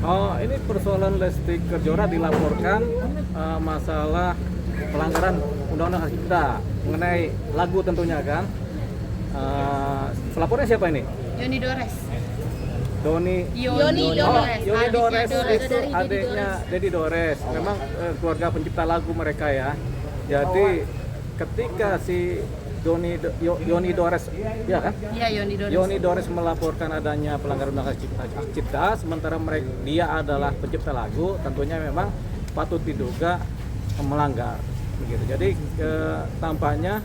Oh, ini persoalan Lesti Kejora dilaporkan masalah pelanggaran Undang-Undang Hak Cipta mengenai lagu tentunya kan. Pelapornya siapa ini? Yoni Dores. Yoni Dores. Yoni Dores itu dari adiknya Dedi Dores. Memang keluarga pencipta lagu mereka ya. Jadi ketika si Yoni Dores, ya kan? Iya, Yoni Dores. Yoni Dores melaporkan adanya pelanggaran Undang-Undang Hak Cipta, sementara dia adalah pencipta lagu, tentunya memang patut diduga melanggar. Begitu. Jadi tampaknya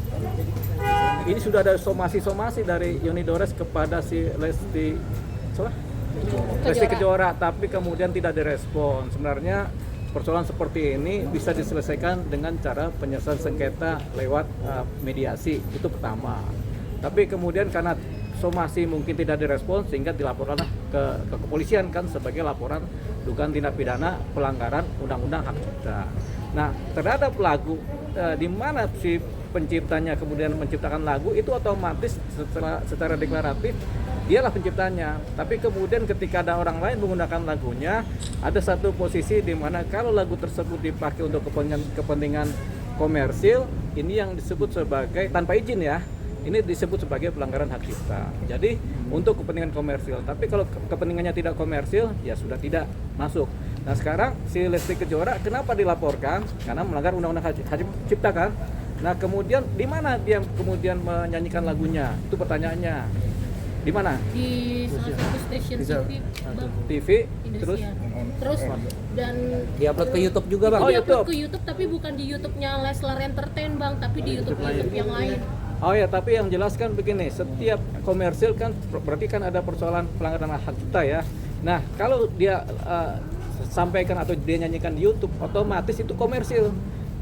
ini sudah ada somasi dari Yoni Dores kepada si Lesti Kejora, tapi kemudian tidak direspon. Sebenarnya persoalan seperti ini bisa diselesaikan dengan cara penyelesaian sengketa lewat mediasi, itu pertama. Tapi kemudian karena somasi mungkin tidak direspon sehingga dilaporkanlah ke kepolisian kan sebagai laporan dugaan tindak pidana pelanggaran Undang-Undang Hak Cipta. Nah, terhadap lagu di mana si penciptanya kemudian menciptakan lagu itu otomatis secara deklaratif dialah penciptanya. Tapi kemudian ketika ada orang lain menggunakan lagunya, ada satu posisi di mana kalau lagu tersebut dipakai untuk kepentingan komersil, ini yang disebut sebagai tanpa izin ya. Ini disebut sebagai pelanggaran hak cipta. Jadi untuk kepentingan komersil. Tapi kalau kepentingannya tidak komersil, ya sudah tidak masuk. Nah sekarang si Lesti Kejora kenapa dilaporkan? Karena melanggar Undang-Undang Hak Cipta kan. Nah kemudian di mana dia kemudian menyanyikan lagunya? Itu pertanyaannya. Di mana? Di salah satu stasiun TV, terus dan diupload ke YouTube juga bang. Diupload ke YouTube tapi bukan di YouTube-nya Leslar Entertain bang, tapi di YouTube yang lain. Oh ya, tapi yang jelas kan begini, setiap komersil kan berarti kan ada persoalan pelanggaran hak cipta ya. Nah, kalau dia sampaikan atau dia nyanyikan di YouTube, otomatis itu komersil.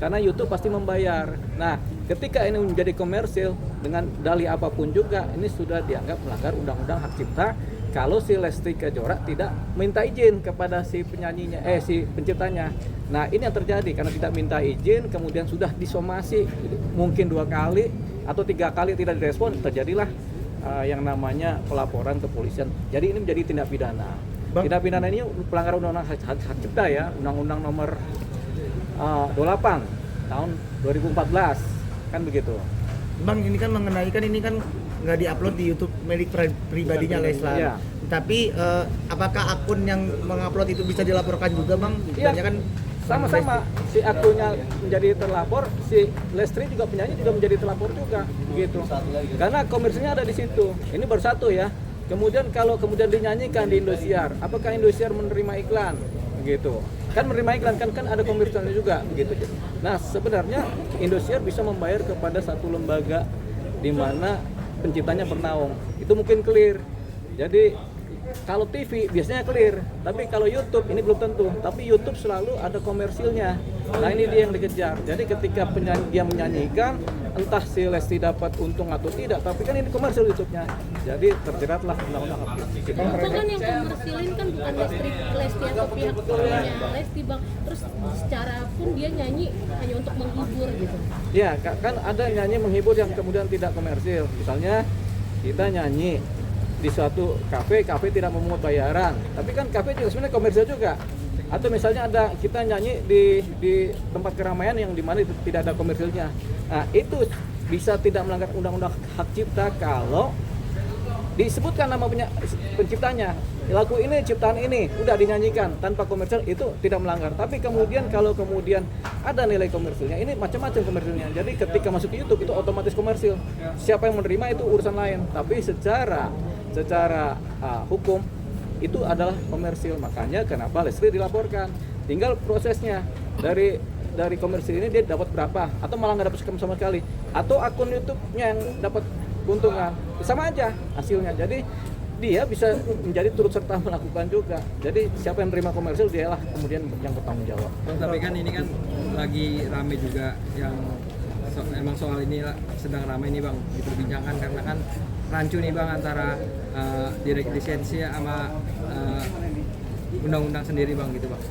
Karena YouTube pasti membayar. Nah, ketika ini menjadi komersil dengan dalih apapun juga, ini sudah dianggap melanggar Undang-Undang Hak Cipta. Kalau si Lesti Kejora tidak minta izin kepada si penyanyinya, si penciptanya. Nah, ini yang terjadi karena tidak minta izin, kemudian sudah disomasi mungkin 2 kali atau 3 kali tidak direspon, terjadilah yang namanya pelaporan ke kepolisian. Jadi ini menjadi tindak pidana. Tindak pidana ini pelanggaran Undang-Undang Hak Cipta ya, Undang-Undang Nomor 28 tahun 2014 kan begitu. Bang, ini kan mengenai kan ini kan nggak diupload di YouTube milik pribadinya Leslar. Iya. Tapi apakah akun yang mengupload itu bisa dilaporkan juga bang? Iya. Kan Sama-sama si akunnya menjadi terlapor, si Lesti juga penyanyi juga menjadi terlapor juga gitu. Karena komersilnya ada di situ. Ini baru satu ya. Kemudian kalau kemudian dinyanyikan di Indosiar, apakah Indosiar menerima iklan? Begitu. Kan menerima iklan kan ada komersilnya juga begitu. Nah, sebenarnya Indosiar bisa membayar kepada satu lembaga di mana penciptanya bernaung. Itu mungkin clear. Jadi kalau TV biasanya clear, tapi kalau YouTube ini belum tentu. Tapi YouTube selalu ada komersilnya. Nah, ini dia yang dikejar. Jadi ketika dia menyanyikan, entah si Lesti dapat untung atau tidak, tapi kan ini komersil YouTube-nya. Jadi terjeratlah Undang-Undang Hak Cipta. Bahkan yang komersilin kan bukan Lesti atau pihak punya Lesti bang. Terus secara pun dia nyanyi hanya untuk menghibur gitu. Ya, kan ada nyanyi menghibur yang kemudian tidak komersil. Misalnya kita nyanyi di suatu kafe tidak memungut bayaran, tapi kan kafe juga sebenarnya komersial juga. Atau misalnya ada kita nyanyi di tempat keramaian yang dimana itu tidak ada komersilnya. Nah, itu bisa tidak melanggar Undang-Undang Hak Cipta kalau disebutkan nama penciptanya. Lagu ini ciptaan ini udah dinyanyikan tanpa komersil, itu tidak melanggar. Tapi kemudian kalau kemudian ada nilai komersilnya, ini macam-macam komersilnya. Jadi ketika masuk ke YouTube itu otomatis komersil. Siapa yang menerima itu urusan lain. Tapi secara hukum itu adalah komersil. Makanya kenapa Lesti dilaporkan. Tinggal prosesnya dari komersil ini dia dapat berapa atau malah nggak dapat sama sekali, atau akun YouTube-nya yang dapat keuntungan, sama aja hasilnya. Jadi dia bisa menjadi turut serta melakukan juga. Jadi siapa yang menerima komersil dialah kemudian yang bertanggung jawab. Bang, tapi kan ini kan lagi rame juga yang emang soal ini sedang ramai nih Bang diperbincangkan karena kan rancu nih Bang antara direct lisensi sama undang-undang sendiri Bang gitu Bang.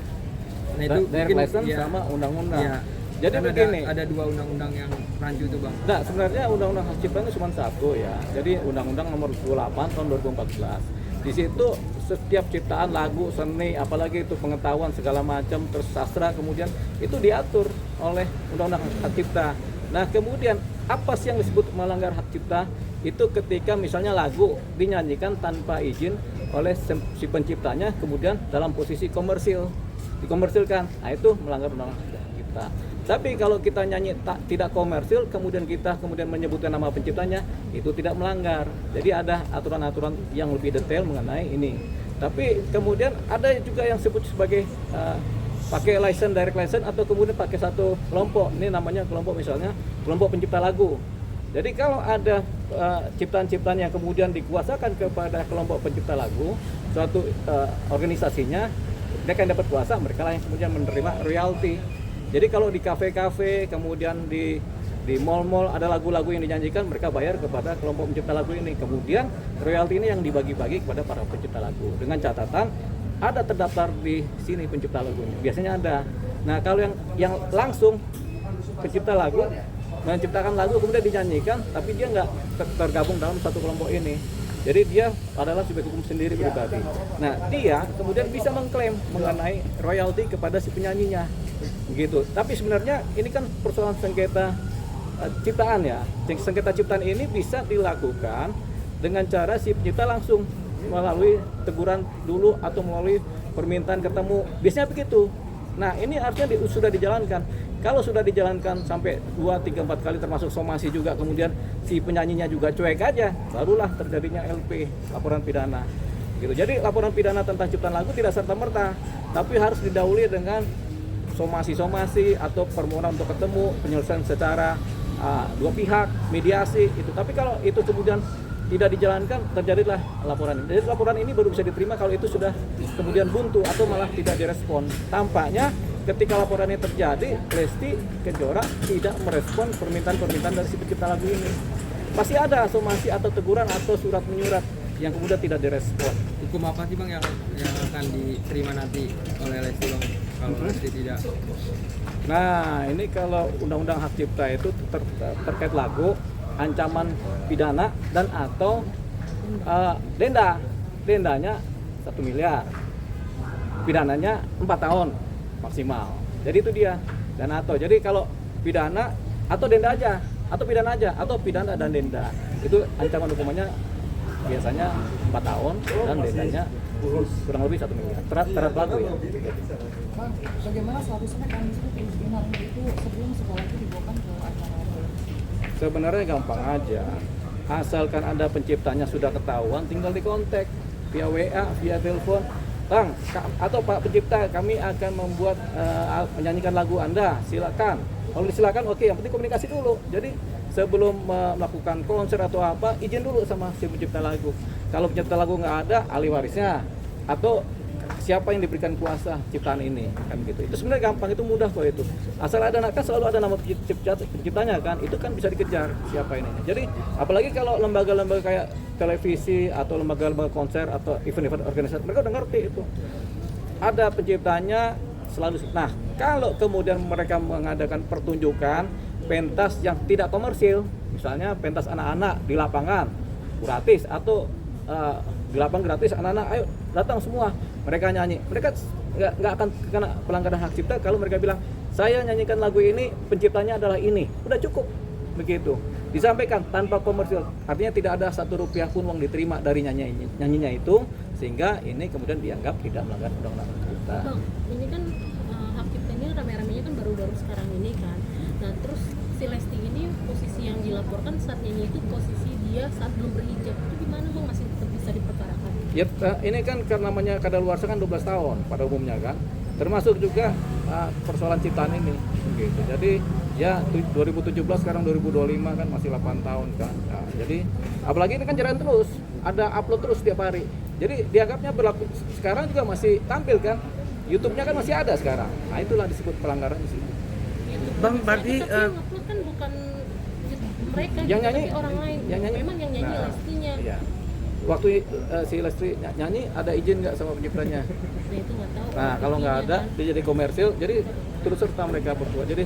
Nah itu Direct mungkin license ya, sama undang-undang. ya, Jadi kan begini, ada dua undang-undang yang rancu itu Bang. nah sebenarnya undang-undang hak cipta itu cuma satu ya. Jadi undang-undang nomor 28 tahun 2014. Di situ setiap ciptaan lagu, seni, apalagi itu pengetahuan segala macam, terus sastra kemudian itu diatur oleh undang-undang hak cipta. Nah kemudian apa sih yang disebut melanggar hak cipta? Itu ketika misalnya lagu dinyanyikan tanpa izin oleh si penciptanya, kemudian dalam posisi komersil, dikomersilkan. Nah itu melanggar undang-undang hak cipta. Tapi kalau kita nyanyi tidak komersil, kemudian kita menyebutkan nama penciptanya, itu tidak melanggar. Jadi ada aturan-aturan yang lebih detail mengenai ini. Tapi kemudian ada juga yang disebut sebagai pakai license, direct license, atau kemudian pakai satu kelompok. Ini namanya kelompok, misalnya kelompok pencipta lagu. Jadi kalau ada ciptaan-ciptaan yang kemudian dikuasakan kepada kelompok pencipta lagu, suatu organisasinya, dia akan dapat kuasa, mereka lah yang kemudian menerima royalti. Jadi kalau di kafe-kafe, kemudian di mall-mall ada lagu-lagu yang dinyanyikan, mereka bayar kepada kelompok pencipta lagu ini. Kemudian royalti ini yang dibagi-bagi kepada para pencipta lagu. Dengan catatan ada terdaftar di sini pencipta lagunya. Biasanya ada. Nah kalau yang langsung pencipta lagu menciptakan lagu kemudian dinyanyikan, tapi dia nggak tergabung dalam satu kelompok ini. Jadi dia adalah subjek hukum sendiri pribadi. Nah dia kemudian bisa mengklaim mengenai royalti kepada si penyanyinya. Begitu. Tapi sebenarnya ini kan persoalan sengketa ciptaan ya. Sengketa ciptaan ini bisa dilakukan dengan cara si pencipta langsung melalui teguran dulu atau melalui permintaan ketemu. Biasanya begitu. Nah, ini artinya sudah dijalankan. Kalau sudah dijalankan sampai 2, 3, 4 kali termasuk somasi juga, kemudian si penyanyinya juga cuek aja, barulah terjadinya LP, laporan pidana. Gitu. Jadi laporan pidana tentang ciptaan lagu tidak serta-merta, tapi harus didahului dengan somasi atau permohonan untuk ketemu, penyelesaian secara dua pihak, mediasi itu. Tapi kalau itu kemudian tidak dijalankan, terjadilah laporan ini. Jadi laporan ini baru bisa diterima kalau itu sudah kemudian buntu atau malah tidak direspon. Tampaknya ketika laporan ini terjadi, Lesti Kejora tidak merespon permintaan-permintaan dari si pencipta lagu ini. Pasti ada somasi atau teguran atau surat menyurat yang kemudian tidak direspon. Hukum apa sih Bang yang akan diterima nanti oleh Lesti Bang kalau Lesti tidak? Nah ini kalau undang-undang hak cipta itu terkait lagu, ancaman pidana dan atau dendanya 1 miliar, pidananya 4 tahun maksimal. Jadi itu dia, dan atau jadi kalau pidana atau denda aja, atau pidana aja, atau pidana dan denda, itu ancaman hukumannya biasanya 4 tahun dan dendanya kurang lebih 1 miliar terhadap lagu ya. Bagaimana seharusnya mekanisme penghinaan itu sebelum sekolah itu dibawakan ke acara? Sebenarnya gampang aja, asalkan ada penciptanya sudah ketahuan, tinggal dikontak via WA, via telepon. Bang, atau Pak Pencipta, kami akan membuat menyanyikan lagu Anda, silakan. Kalau disilakan, oke, yang penting komunikasi dulu. Jadi sebelum melakukan konser atau apa, izin dulu sama si pencipta lagu. Kalau pencipta lagu nggak ada, ahli warisnya atau siapa yang diberikan kuasa ciptaan ini, kan gitu. Itu sebenarnya gampang, itu mudah kok itu. Asal ada, kan selalu ada nama penciptanya kan, itu kan bisa dikejar siapa ini. Jadi apalagi kalau lembaga-lembaga kayak televisi atau lembaga-lembaga konser atau event-event organisasi, mereka udah ngerti itu. Ada penciptanya selalu. Nah, kalau kemudian mereka mengadakan pertunjukan pentas yang tidak komersil, misalnya pentas anak-anak di lapangan gratis atau di lapangan gratis, anak-anak ayo datang semua, mereka nyanyi, mereka nggak akan kena pelanggaran hak cipta kalau mereka bilang saya nyanyikan lagu ini, penciptanya adalah ini, udah cukup begitu, disampaikan tanpa komersil, artinya tidak ada 1 rupiah pun uang diterima dari nyanyinya itu, sehingga ini kemudian dianggap tidak melanggar undang-undang hak cipta. Bang, ini kan hak cipta ini rame-ramenya kan baru-baru sekarang ini kan. Nah terus si Lesti ini posisi yang dilaporkan saat nyanyi itu posisi dia saat belum berhijab, itu gimana Bang, masih tetap bisa diperkarakan? Ya, ini kan karena namanya kadaluarsa kan 12 tahun pada umumnya kan, termasuk juga persoalan ciptaan ini gitu. Jadi ya 2017 sekarang 2025 kan masih 8 tahun kan. Nah, jadi apalagi ini kan jalan terus, ada upload terus setiap hari. Jadi dianggapnya berlaku, sekarang juga masih tampil kan, YouTube-nya kan masih ada sekarang. Nah itulah disebut pelanggaran di situ. Bang, berarti tapi yang upload kan bukan mereka Yang gitu, nyanyi- tapi orang lain yang nyanyi- memang yang nyanyi Nah, Lestinya. Iya. Waktu si Lesti nyanyi ada izin nggak sama penciptanya? Nah itu nggak tahu. Nah kalau nggak ada kan. dia jadi komersil, jadi turut serta mereka berdua. Jadi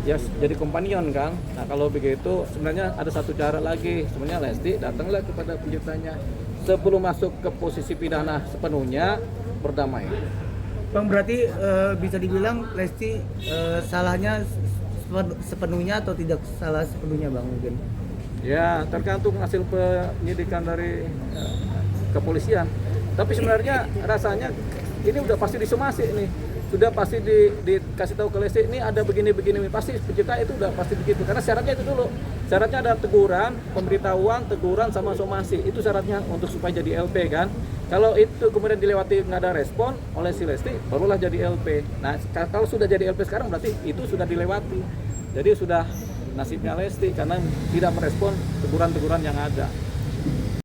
ya jadi kompanion kan. Nah kalau begitu sebenarnya ada satu cara lagi. Sebenarnya Lesti datanglah kepada penciptanya sebelum masuk ke posisi pidana sepenuhnya, berdamai. Bang, berarti bisa dibilang Lesti salahnya sepenuhnya atau tidak salah sepenuhnya, Bang, mungkin? Ya tergantung hasil penyidikan dari kepolisian. Tapi sebenarnya rasanya ini udah pasti disomasi nih. Sudah pasti dikasih tahu ke Lesti ini ada begini-begini, pasti pencipta itu udah pasti begitu. Karena syaratnya itu dulu. Syaratnya ada teguran, pemberitahuan, teguran sama somasi. Itu syaratnya untuk supaya jadi LP kan. Kalau itu kemudian dilewati nggak ada respon oleh si Lesti, barulah jadi LP. Nah, kalau sudah jadi LP sekarang berarti itu sudah dilewati. Jadi sudah nasibnya Lesti karena tidak merespon teguran-teguran yang ada.